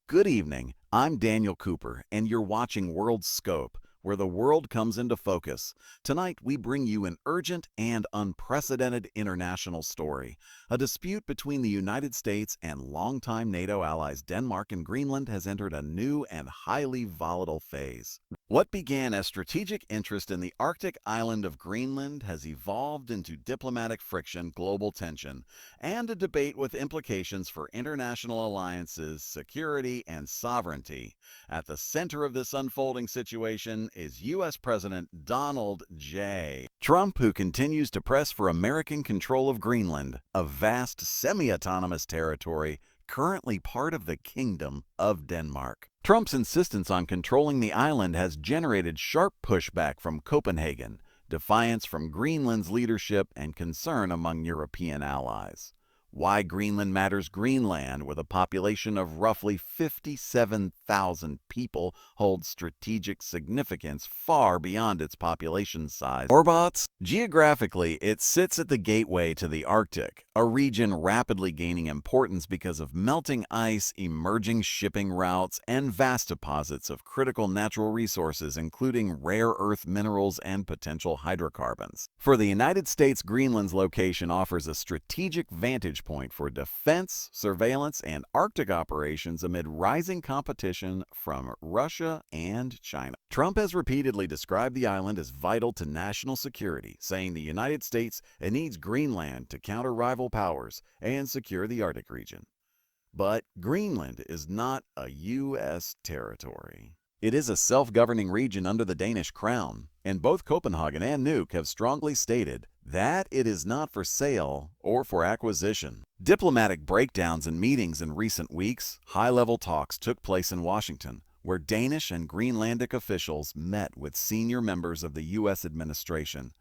Good evening. I'm Daniel Cooper, and you're watching WorldScope, where the world comes into focus. Tonight, we bring you an urgent and unprecedented international story. A dispute between the United States and longtime NATO allies Denmark and Greenland has entered a new and highly volatile phase. What began as strategic interest in the Arctic island of Greenland has evolved into diplomatic friction, global tension, and a debate with implications for international alliances, security, and sovereignty. At the center of this unfolding situation is U.S. President Donald J. Trump, who continues to press for American control of Greenland, a vast semi-autonomous territory currently part of the Kingdom of Denmark. Trump's insistence on controlling the island has generated sharp pushback from Copenhagen, defiance from Greenland's leadership, and concern among European allies. Why Greenland matters. Greenland, with a population of roughly 57,000 people, holds strategic significance far beyond its population size. Orbots. Geographically, it sits at the gateway to the Arctic, a region rapidly gaining importance because of melting ice, emerging shipping routes, and vast deposits of critical natural resources, including rare earth minerals and potential hydrocarbons. For the United States, Greenland's location offers a strategic vantage point for defense, surveillance, and Arctic operations amid rising competition from Russia and China. Trump has repeatedly described the island as vital to national security, saying the United States needs Greenland to counter rival powers and secure the Arctic region. But Greenland is not a U.S. territory. It is a self-governing region under the Danish crown, and both Copenhagen and Nuuk have strongly stated that it is not for sale or for acquisition. Diplomatic breakdowns and meetings in recent weeks, high-level talks took place in Washington, where Danish and Greenlandic officials met with senior members of the U.S. administration,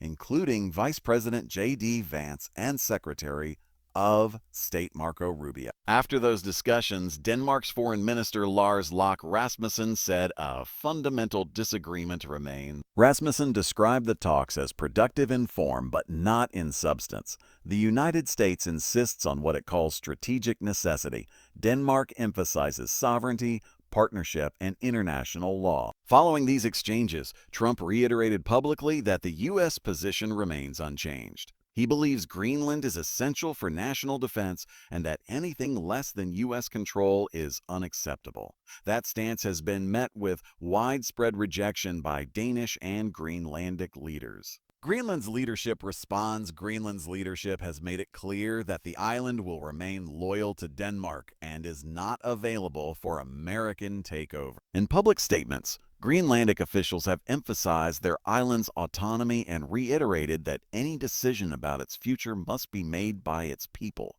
including Vice President J.D. Vance and Secretary of State Marco Rubio. After those discussions, Denmark's Foreign Minister Lars Løkke Rasmussen said a fundamental disagreement remained. Rasmussen described the talks as productive in form but not in substance. The United States insists on what it calls strategic necessity. Denmark emphasizes sovereignty, partnership, and international law. Following these exchanges, Trump reiterated publicly that the U.S. position remains unchanged. He believes Greenland is essential for national defense and that anything less than U.S. control is unacceptable. That stance has been met with widespread rejection by Danish and Greenlandic leaders. Greenland's leadership responds. Greenland's leadership has made it clear that the island will remain loyal to Denmark and is not available for American takeover. In public statements, Greenlandic officials have emphasized their island's autonomy and reiterated that any decision about its future must be made by its people,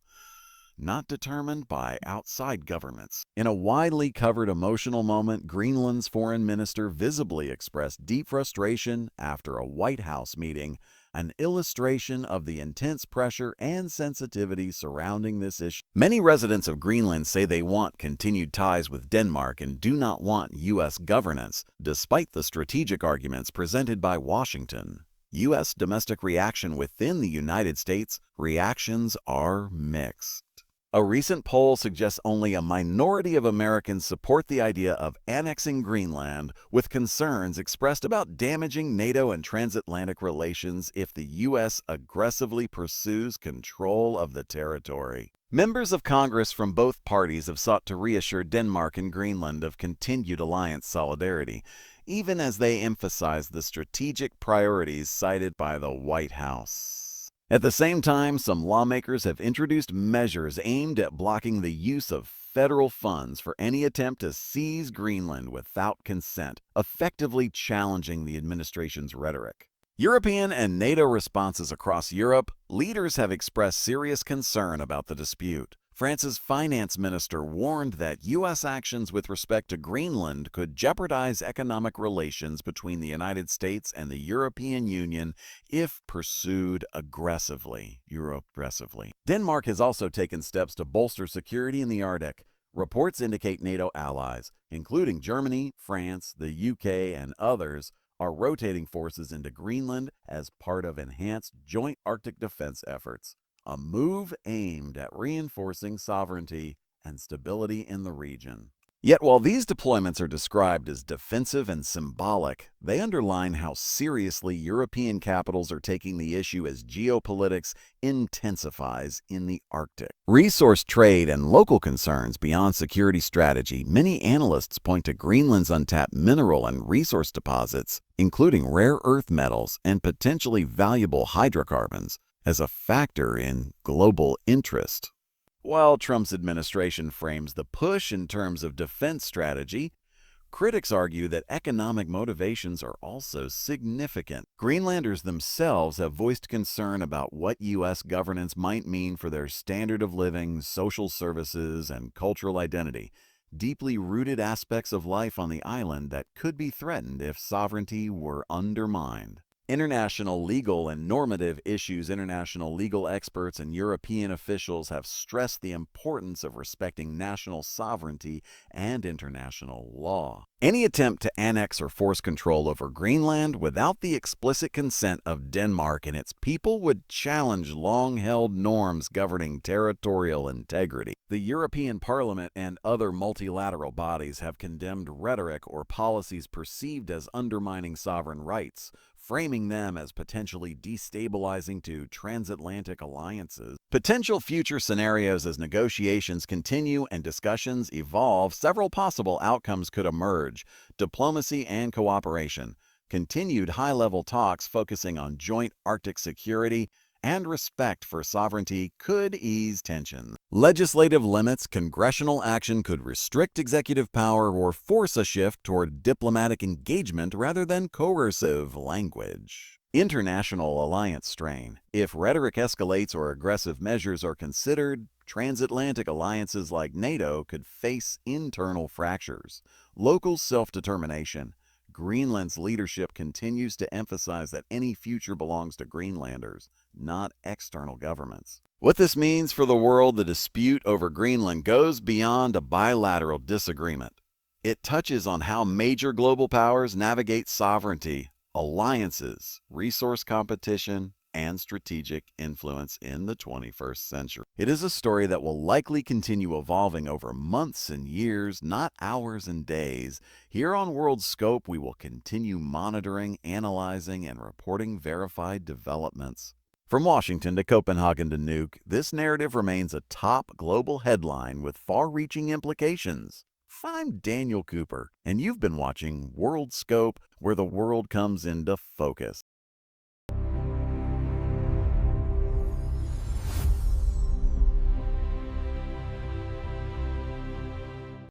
not determined by outside governments. In a widely covered emotional moment, Greenland's foreign minister visibly expressed deep frustration after a White House meeting, an illustration of the intense pressure and sensitivity surrounding this issue. Many residents of Greenland say they want continued ties with Denmark and do not want U.S. governance, despite the strategic arguments presented by Washington. U.S. domestic reaction within the United States, reactions are mixed. A recent poll suggests only a minority of Americans support the idea of annexing Greenland, with concerns expressed about damaging NATO and transatlantic relations if the U.S. aggressively pursues control of the territory. Members of Congress from both parties have sought to reassure Denmark and Greenland of continued alliance solidarity, even as they emphasize the strategic priorities cited by the White House. At the same time, some lawmakers have introduced measures aimed at blocking the use of federal funds for any attempt to seize Greenland without consent, effectively challenging the administration's rhetoric. European and NATO responses across Europe, leaders have expressed serious concern about the dispute. France's finance minister warned that U.S. actions with respect to Greenland could jeopardize economic relations between the United States and the European Union if pursued aggressively. Denmark has also taken steps to bolster security in the Arctic. Reports indicate NATO allies, including Germany, France, the UK, and others, are rotating forces into Greenland as part of enhanced joint Arctic defense efforts, a move aimed at reinforcing sovereignty and stability in the region. Yet while these deployments are described as defensive and symbolic, they underline how seriously European capitals are taking the issue as geopolitics intensifies in the Arctic. Resource trade and local concerns beyond security strategy, many analysts point to Greenland's untapped mineral and resource deposits, including rare earth metals and potentially valuable hydrocarbons, as a factor in global interest. While Trump's administration frames the push in terms of defense strategy, critics argue that economic motivations are also significant. Greenlanders themselves have voiced concern about what U.S. governance might mean for their standard of living, social services, and cultural identity, deeply rooted aspects of life on the island that could be threatened if sovereignty were undermined. International legal and normative issues. International legal experts and European officials have stressed the importance of respecting national sovereignty and international law. Any attempt to annex or force control over Greenland without the explicit consent of Denmark and its people would challenge long-held norms governing territorial integrity. The European Parliament and other multilateral bodies have condemned rhetoric or policies perceived as undermining sovereign rights, framing them as potentially destabilizing to transatlantic alliances. Potential future scenarios. As negotiations continue and discussions evolve, several possible outcomes could emerge: diplomacy and cooperation, continued high-level talks focusing on joint Arctic security, and respect for sovereignty could ease tensions. Legislative limits. Congressional action could restrict executive power or force a shift toward diplomatic engagement rather than coercive language. International alliance strain. If rhetoric escalates or aggressive measures are considered, transatlantic alliances like NATO could face internal fractures. Local self-determination. Greenland's leadership continues to emphasize that any future belongs to Greenlanders, not external governments. What this means for the world. The dispute over Greenland goes beyond a bilateral disagreement. It touches on how major global powers navigate sovereignty, alliances, resource competition, and strategic influence in the 21st century. It is a story that will likely continue evolving over months and years, not hours and days. Here on WorldScope, we will continue monitoring, analyzing, and reporting verified developments. From Washington to Copenhagen to Nuuk, this narrative remains a top global headline with far-reaching implications. I'm Daniel Cooper, and you've been watching WorldScope, where the world comes into focus.